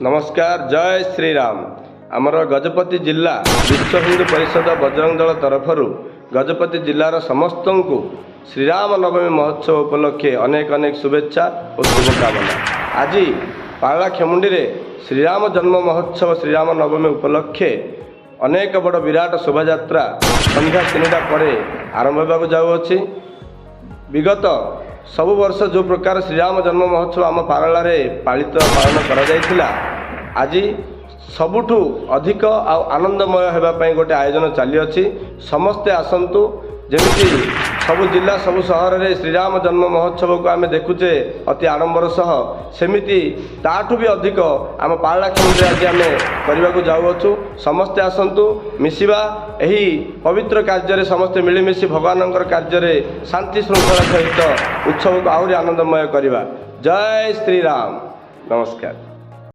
नमस्कार। जय श्री राम। आमर गजपति जिला विश्व हिंदू परिषद बजरंग दल तरफ गजपति जिलार समस्त को श्रीराम नवमी महोत्सव उपलक्षे अनेक अनेक शुभेच्छा और शुभकामना। आज पाला खेमुंडी रे श्रीराम जन्म महोत्सव श्रीराम नवमी उपलक्षे अनेक बड़ विराट शोभायात्रा संध्या 3टा पर आरंभ होगा जाऊँगी। विगत सब वर्ष जो प्रकार श्रीराम जन्म महोत्सव आम पारला रे पालन करा आज सबुठु अधिक आनंदमय होगापी गोटे आयोजन चली अच्छी। समस्ते आसतु जमी सब जिला सब सहर में श्रीराम जन्म महोत्सव को आम देखुचे अति आडंबर सह सेमिति ताठू भी अधिक आम पारला खेमुंडी आज आम करने को जाऊँ। समस्ते आसतु मिसिबा यही पवित्र कार्य समस्ते मिलमिशि भगवान कार्य शांति श्रृंखला सहित उत्सव को आहरी आनंदमय करवा। जय श्री राम। नमस्कार।